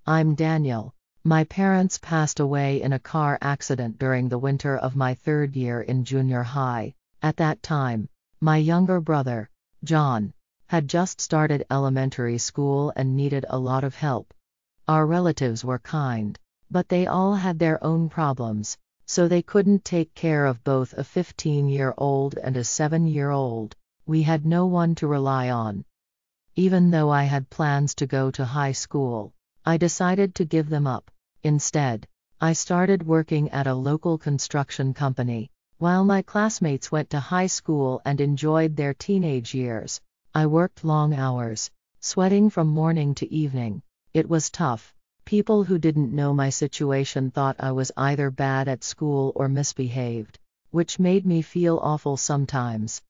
I'm Daniel. My parents passed away in a car accident during the winter of my third year in junior high. At that time, my younger brother, John, had just started elementary school and needed a lot of help. Our relatives were kind, but they all had their own problems, so they couldn't take care of both a 15-year-old and a 7-year-old. We had no one to rely on. Even though I had plans to go to high school, I decided to give them up. Instead, I started working at a local construction company. While my classmates went to high school and enjoyed their teenage years, I worked long hours, sweating from morning to evening. It was tough. People who didn't know my situation thought I was either bad at school or misbehaved, which made me feel awful sometimes.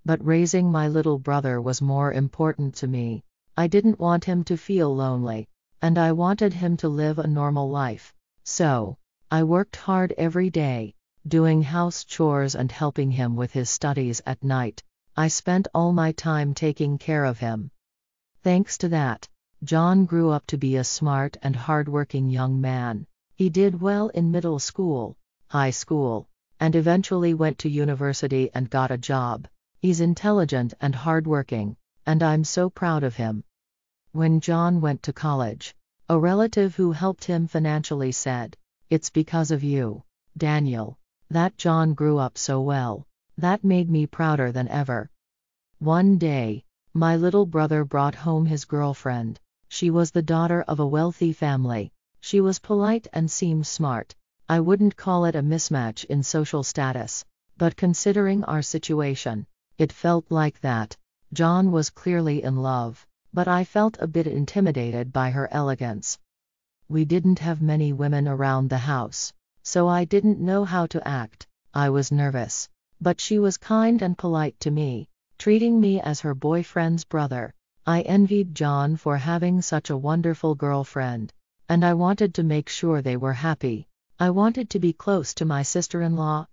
But raising my little brother was more important to me. I didn't want him to feel lonely, and I wanted him to live a normal life. So, I worked hard every day, doing house chores and helping him with his studies at night. I spent all my time taking care of him. Thanks to that, John grew up to be a smart and hardworking young man. He did well in middle school, high school, and eventually went to university and got a job. He's intelligent and hardworking, and I'm so proud of him. When John went to college, a relative who helped him financially said, "It's because of you, Daniel, that John grew up so well." That made me prouder than ever. One day, my little brother brought home his girlfriend. She was the daughter of a wealthy family. She was polite and seemed smart. I wouldn't call it a mismatch in social status, but considering our situation, it felt like that. John was clearly in love, but I felt a bit intimidated by her elegance. We didn't have many women around the house, so I didn't know how to act. I was nervous, but she was kind and polite to me, treating me as her boyfriend's brother. I envied John for having such a wonderful girlfriend, and I wanted to make sure they were happy. I wanted to be close to my sister-in-law.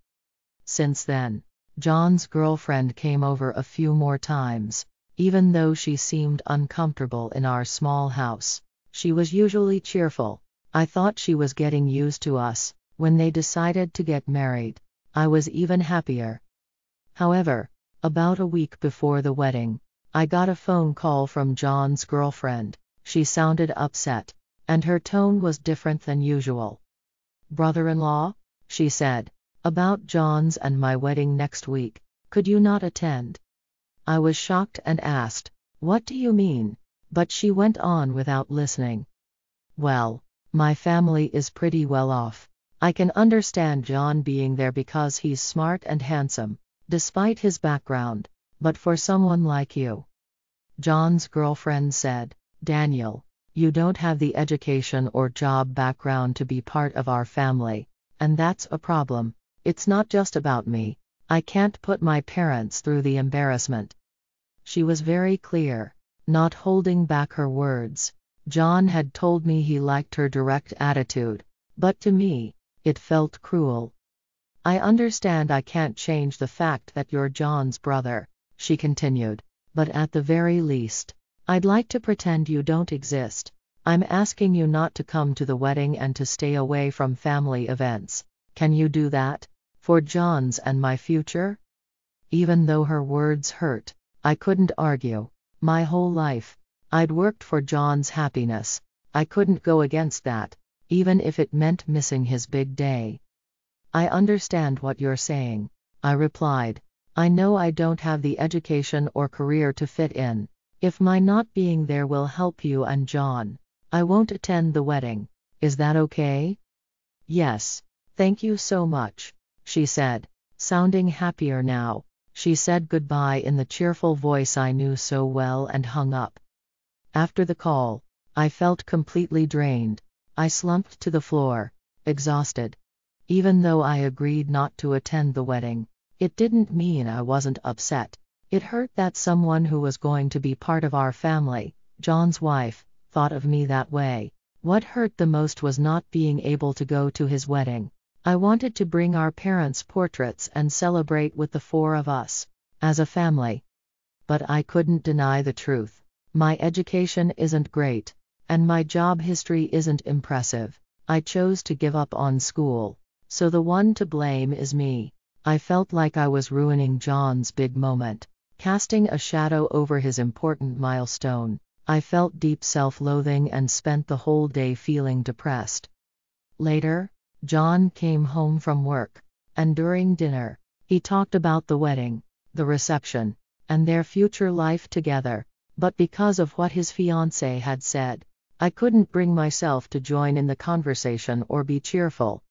Since then, John's girlfriend came over a few more times. Even though she seemed uncomfortable in our small house, she was usually cheerful. I thought she was getting used to us. When they decided to get married, I was even happier. However, about a week before the wedding, I got a phone call from John's girlfriend. She sounded upset, and her tone was different than usual. "Brother-in-law," she said, "about John's and my wedding next week, could you not attend?" I was shocked and asked, "What do you mean?" But she went on without listening. "Well, my family is pretty well off. I can understand John being there because he's smart and handsome, despite his background, but for someone like you," John's girlfriend said, "Daniel, you don't have the education or job background to be part of our family, and that's a problem. It's not just about me. I can't put my parents through the embarrassment." She was very clear, not holding back her words. John had told me he liked her direct attitude, but to me, it felt cruel. "I understand I can't change the fact that you're John's brother," she continued, "but at the very least, I'd like to pretend you don't exist. I'm asking you not to come to the wedding and to stay away from family events. Can you do that? For John's and my future?" Even though her words hurt, I couldn't argue. My whole life, I'd worked for John's happiness. I couldn't go against that, even if it meant missing his big day. "I understand what you're saying," I replied. "I know I don't have the education or career to fit in. If my not being there will help you and John, I won't attend the wedding. Is that okay?" "Yes, thank you so much," she said, sounding happier now. She said goodbye in the cheerful voice I knew so well and hung up. After the call, I felt completely drained. I slumped to the floor, exhausted. Even though I agreed not to attend the wedding, it didn't mean I wasn't upset. It hurt that someone who was going to be part of our family, John's wife, thought of me that way. What hurt the most was not being able to go to his wedding. I wanted to bring our parents' portraits and celebrate with the four of us, as a family. But I couldn't deny the truth. My education isn't great. And my job history isn't impressive. I chose to give up on school. So the one to blame is me. I felt like I was ruining John's big moment, casting a shadow over his important milestone. I felt deep self-loathing and spent the whole day feeling depressed. Later, John came home from work, and during dinner, he talked about the wedding, the reception, and their future life together. But because of what his fiancée had said, I couldn't bring myself to join in the conversation or be cheerful.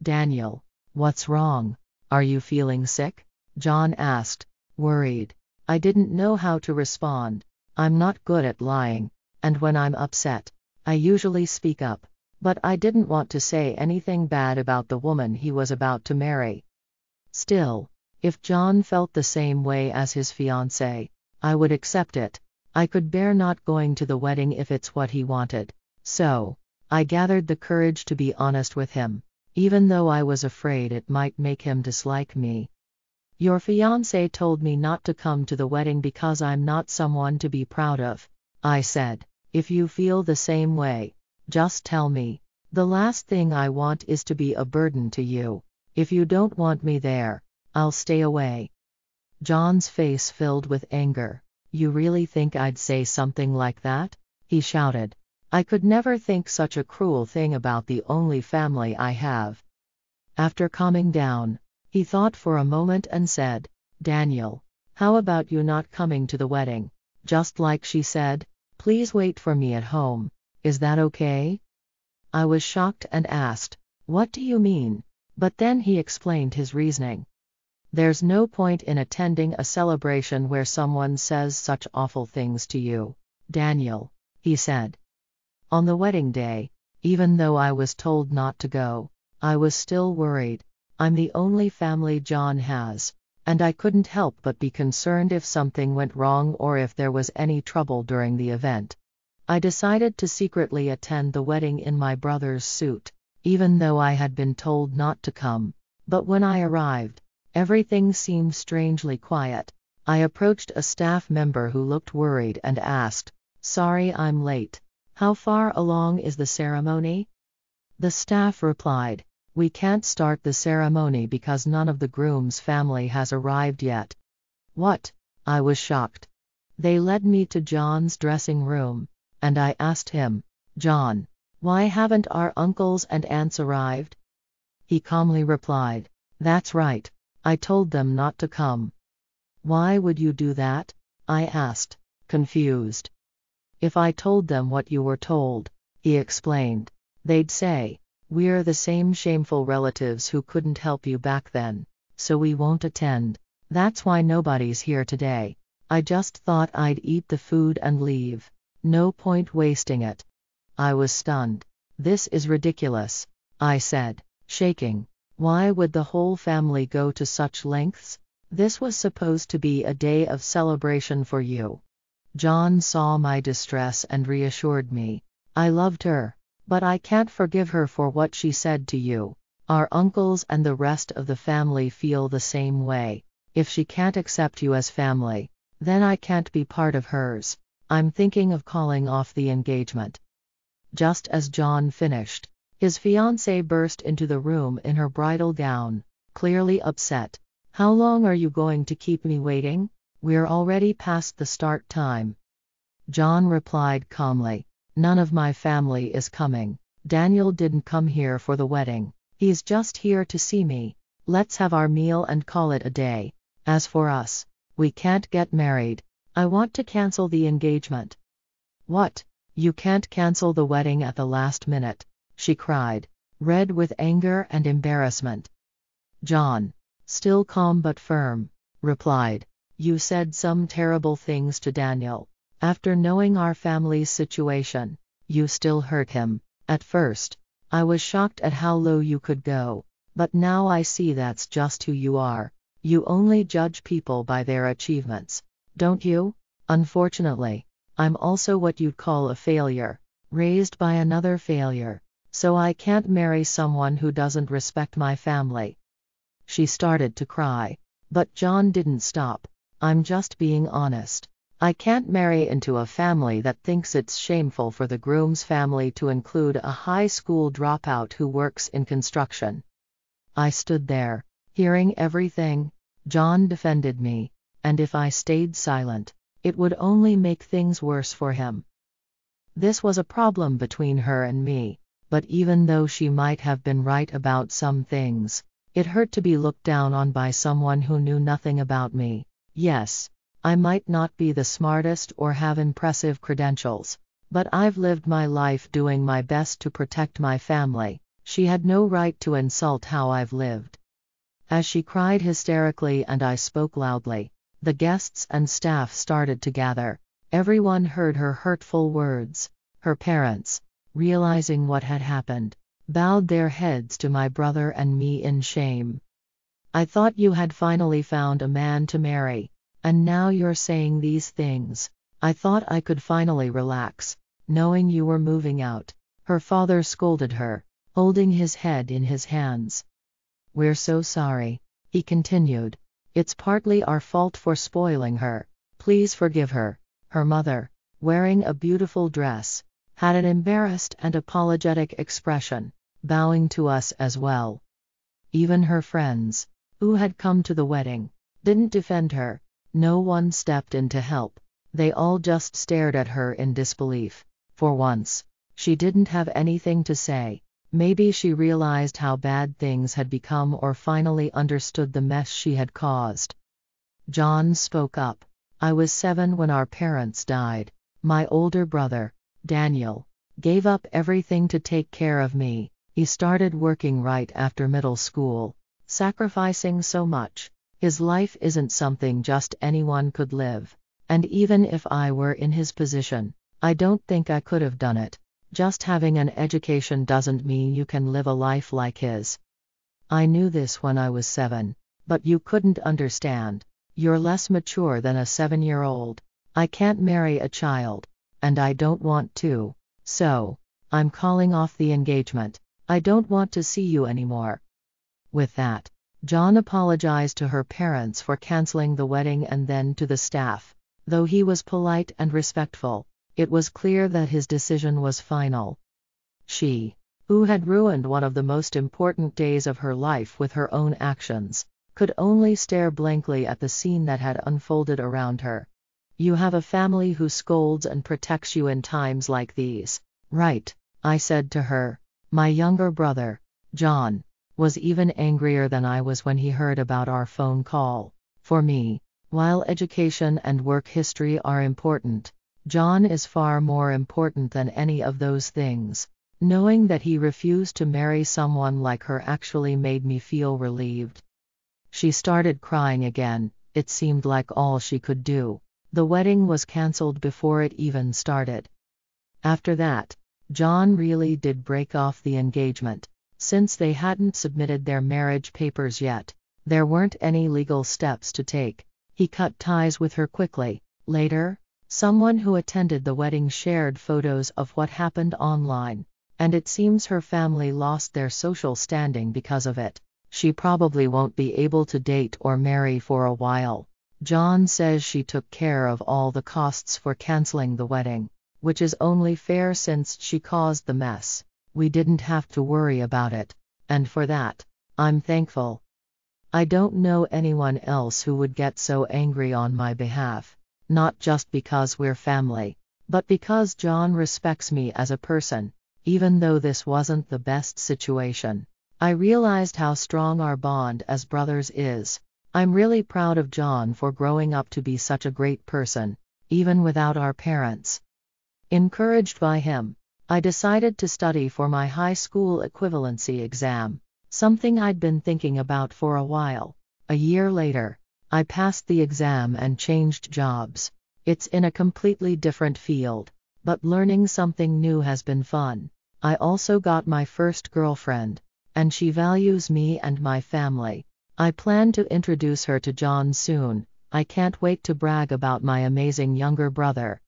"Daniel, what's wrong? Are you feeling sick?" John asked, worried. I didn't know how to respond. I'm not good at lying, and when I'm upset, I usually speak up. But I didn't want to say anything bad about the woman he was about to marry. Still, if John felt the same way as his fiancée, I would accept it. I could bear not going to the wedding if it's what he wanted. So, I gathered the courage to be honest with him, even though I was afraid it might make him dislike me. "Your fiancé told me not to come to the wedding because I'm not someone to be proud of," I said. "If you feel the same way, just tell me. The last thing I want is to be a burden to you. If you don't want me there, I'll stay away." John's face filled with anger. "You really think I'd say something like that?" he shouted. "I could never think such a cruel thing about the only family I have." After calming down, he thought for a moment and said, "Daniel, how about you not coming to the wedding? Just like she said, please wait for me at home. Is that okay?" I was shocked and asked, "What do you mean?" But then he explained his reasoning. "There's no point in attending a celebration where someone says such awful things to you, Daniel," he said. On the wedding day, even though I was told not to go, I was still worried. I'm the only family John has, and I couldn't help but be concerned if something went wrong or if there was any trouble during the event. I decided to secretly attend the wedding in my brother's suit, even though I had been told not to come. But when I arrived, everything seemed strangely quiet. I approached a staff member who looked worried and asked, "Sorry I'm late. How far along is the ceremony?" The staff replied, "We can't start the ceremony because none of the groom's family has arrived yet." "What?" I was shocked. They led me to John's dressing room, and I asked him, "John, why haven't our uncles and aunts arrived?" He calmly replied, "That's right. I told them not to come." "Why would you do that?" I asked, confused. "If I told them what you were told," he explained, "they'd say, 'We're the same shameful relatives who couldn't help you back then, so we won't attend.' That's why nobody's here today. I just thought I'd eat the food and leave. No point wasting it." I was stunned. "This is ridiculous," I said, shaking. "Why would the whole family go to such lengths? This was supposed to be a day of celebration for you." John saw my distress and reassured me. "I loved her, but I can't forgive her for what she said to you. Our uncles and the rest of the family feel the same way. If she can't accept you as family, then I can't be part of hers. I'm thinking of calling off the engagement." Just as John finished, his fiancée burst into the room in her bridal gown, clearly upset. "How long are you going to keep me waiting? We're already past the start time." John replied calmly, "None of my family is coming. Daniel didn't come here for the wedding. He's just here to see me. Let's have our meal and call it a day. As for us, we can't get married. I want to cancel the engagement." "What? You can't cancel the wedding at the last minute?" she cried, red with anger and embarrassment. John, still calm but firm, replied, "You said some terrible things to Daniel. After knowing our family's situation, you still hurt him. At first, I was shocked at how low you could go, but now I see that's just who you are. You only judge people by their achievements, don't you? Unfortunately, I'm also what you'd call a failure, raised by another failure, so I can't marry someone who doesn't respect my family." She started to cry, but John didn't stop. "I'm just being honest. I can't marry into a family that thinks it's shameful for the groom's family to include a high school dropout who works in construction. I stood there, hearing everything. Jon defended me, and if I stayed silent, it would only make things worse for him. This was a problem between her and me, but even though she might have been right about some things, it hurt to be looked down on by someone who knew nothing about me. Yes, I might not be the smartest or have impressive credentials, but I've lived my life doing my best to protect my family. She had no right to insult how I've lived. As she cried hysterically and I spoke loudly, the guests and staff started to gather. Everyone heard her hurtful words. Her parents, realizing what had happened, bowed their heads to my brother and me in shame. I thought you had finally found a man to marry, and now you're saying these things. I thought I could finally relax, knowing you were moving out. Her father scolded her, holding his head in his hands. We're so sorry, he continued. It's partly our fault for spoiling her. Please forgive her. Her mother, wearing a beautiful dress, had an embarrassed and apologetic expression, bowing to us as well. Even her friends, who had come to the wedding, didn't defend her. No one stepped in to help. They all just stared at her in disbelief. For once, she didn't have anything to say. Maybe she realized how bad things had become or finally understood the mess she had caused. Jon spoke up. I was 7 when our parents died. My older brother, Daniel, gave up everything to take care of me. He started working right after middle school, sacrificing so much. His life isn't something just anyone could live. And even if I were in his position, I don't think I could have done it. Just having an education doesn't mean you can live a life like his. I knew this when I was 7, but you couldn't understand. You're less mature than a 7-year-old. I can't marry a child, and I don't want to. So, I'm calling off the engagement. I don't want to see you anymore. With that, Jon apologized to her parents for canceling the wedding and then to the staff. Though he was polite and respectful, it was clear that his decision was final. She, who had ruined one of the most important days of her life with her own actions, could only stare blankly at the scene that had unfolded around her. You have a family who scolds and protects you in times like these, right? I said to her. My younger brother, Jon, was even angrier than I was when he heard about our phone call. For me, while education and work history are important, Jon is far more important than any of those things. Knowing that he refused to marry someone like her actually made me feel relieved. She started crying again. It seemed like all she could do. The wedding was cancelled before it even started. After that, Jon really did break off the engagement. Since they hadn't submitted their marriage papers yet, there weren't any legal steps to take. He cut ties with her quickly. Later, someone who attended the wedding shared photos of what happened online, and it seems her family lost their social standing because of it. She probably won't be able to date or marry for a while. Jon says she took care of all the costs for canceling the wedding, which is only fair since she caused the mess. We didn't have to worry about it, and for that, I'm thankful. I don't know anyone else who would get so angry on my behalf, not just because we're family, but because Jon respects me as a person. Even though this wasn't the best situation, I realized how strong our bond as brothers is. I'm really proud of Jon for growing up to be such a great person, even without our parents. Encouraged by him, I decided to study for my high school equivalency exam, something I'd been thinking about for a while. A year later, I passed the exam and changed jobs. It's in a completely different field, but learning something new has been fun. I also got my first girlfriend, and she values me and my family. I plan to introduce her to Jon soon. I can't wait to brag about my amazing younger brother.